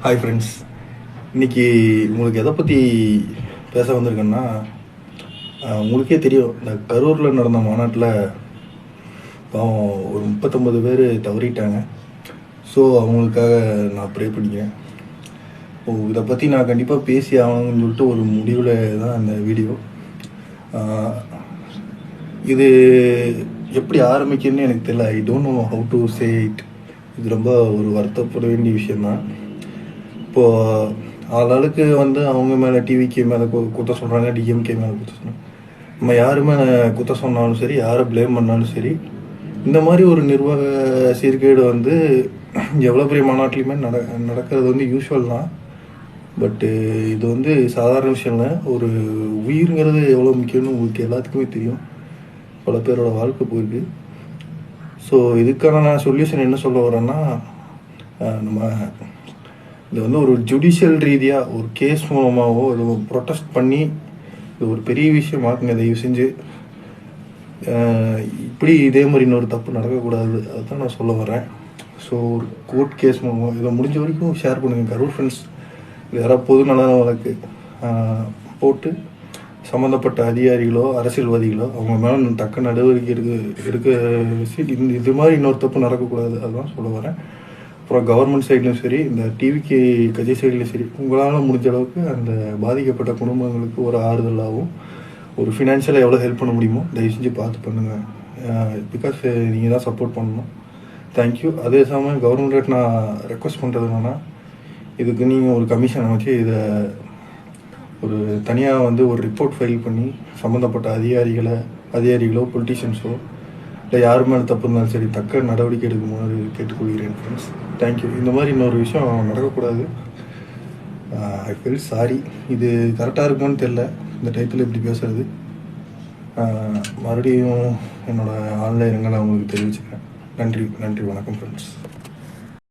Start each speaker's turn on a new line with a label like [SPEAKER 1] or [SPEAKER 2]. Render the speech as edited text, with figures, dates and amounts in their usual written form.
[SPEAKER 1] Hi friends, இன்றைக்கி உங்களுக்கு எதை பற்றி பேச வந்திருக்கேன்னா, உங்களுக்கே தெரியும், இந்த கரூரில் நடந்த மாநாட்டில் பாவம் ஒரு 39 பேர் தவறிட்டாங்க. ஸோ அவங்களுக்காக நான் ப்ரே பண்ணிக்கிறேன். இதை பற்றி நான் கண்டிப்பாக பேசி ஆகணும்னு சொல்லிட்டு ஒரு முடிவில் தான் அந்த வீடியோ. இது எப்படி ஆரம்பிக்குன்னு எனக்கு தெரியல. I don't know how to say it. இது ரொம்ப ஒரு வருத்தப்பட வேண்டிய விஷயந்தான். இப்போது ஆளாளுக்கு அவங்க மேலே டிவிக்கு மேலே குத்த சொல்கிறாங்க, டிஎம்கே மேலே குத்த சொல்கிறாங்க. நம்ம யாரு மேலே குத்த சொன்னாலும் சரி, யாரை ப்ளேம் பண்ணாலும் சரி, இந்த மாதிரி ஒரு நிர்வாக சீர்கேடு எவ்வளோ பெரிய மாநாட்டிலையுமே நடக்கிறது யூஸ்வல் தான். பட்டு இது சாதாரண விஷயம் இல்லை. ஒரு உயிர்ங்கிறது எவ்வளோ முக்கியம்னு உங்களுக்கு எல்லாத்துக்குமே தெரியும். பல பேரோட வாழ்க்கை போயிருக்கு. ஸோ இதுக்கான நான் சொல்யூஷன் என்ன சொல்ல வரேன்னா, நம்ம இது ஒரு ஜுடிஷியல் ரீதியாக ஒரு கேஸ் மூலமாகவோ இது ப்ரொட்டஸ்ட் பண்ணி இது ஒரு பெரிய விஷயம் ஆக்குங்க. தயவு செஞ்சு இப்படி இதே மாதிரி இன்னொரு தப்பு நடக்கக்கூடாது. அதுதான் நான் சொல்ல வரேன். ஸோ ஒரு கோர்ட் கேஸ் மூலமாக இதை முடிஞ்ச வரைக்கும் ஷேர் பண்ணுங்கள். கரூர் ஃப்ரெண்ட்ஸ் யாராவது பொது நல வழக்கு போட்டு சம்மந்தப்பட்ட அதிகாரிகளோ அரசியல்வாதிகளோ அவங்க மேலே தக்க நடவடிக்கை எடுக்க இது மாதிரி இன்னொரு தப்பு நடக்கக்கூடாது. அதுதான் சொல்ல வரேன். அப்புறம் கவர்மெண்ட் சைட்லையும் சரி, இந்த டிவிக்கு கட்சி சைட்லையும் சரி, உங்களால் முடிஞ்ச அளவுக்கு அந்த பாதிக்கப்பட்ட குடும்பங்களுக்கு ஒரு ஆறுதலாகவும் ஒரு ஃபினான்ஷியலாக எவ்வளோ ஹெல்ப் பண்ண முடியுமோ தயவு செஞ்சு பார்த்து பண்ணுங்கள். பிகாஸ் நீங்கள் தான் சப்போர்ட் பண்ணணும். தேங்க்யூ. அதே சமயம் கவர்மெண்ட் நான் ரெக்வஸ்ட் பண்ணுறது என்னென்னா, இதுக்கு நீங்கள் ஒரு கமிஷன் அமைச்சு இதை ஒரு தனியாக ஒரு ரிப்போர்ட் ஃபைல் பண்ணி சம்மந்தப்பட்ட அதிகாரிகளோ பொலிட்டீஷியன்ஸோ இல்லை யார் மேலே தப்பு இருந்தாலும் சரி தக்க நடவடிக்கை எடுக்குமாறு கேட்டுக்கொள்கிறேன் ஃப்ரெண்ட்ஸ். தேங்க்யூ. இந்த மாதிரி இன்னொரு விஷயம் நடக்கக்கூடாது. I feel sorry. இது கரெக்டாக இருக்குமான்னு தெரில இந்த டயத்தில் இப்படி பேசுகிறது. மறுபடியும் என்னோடய ஆன்லைன் எங்களை உங்களுக்கு தெரிவிச்சுக்கிறேன். நன்றி, வணக்கம் ஃப்ரெண்ட்ஸ்.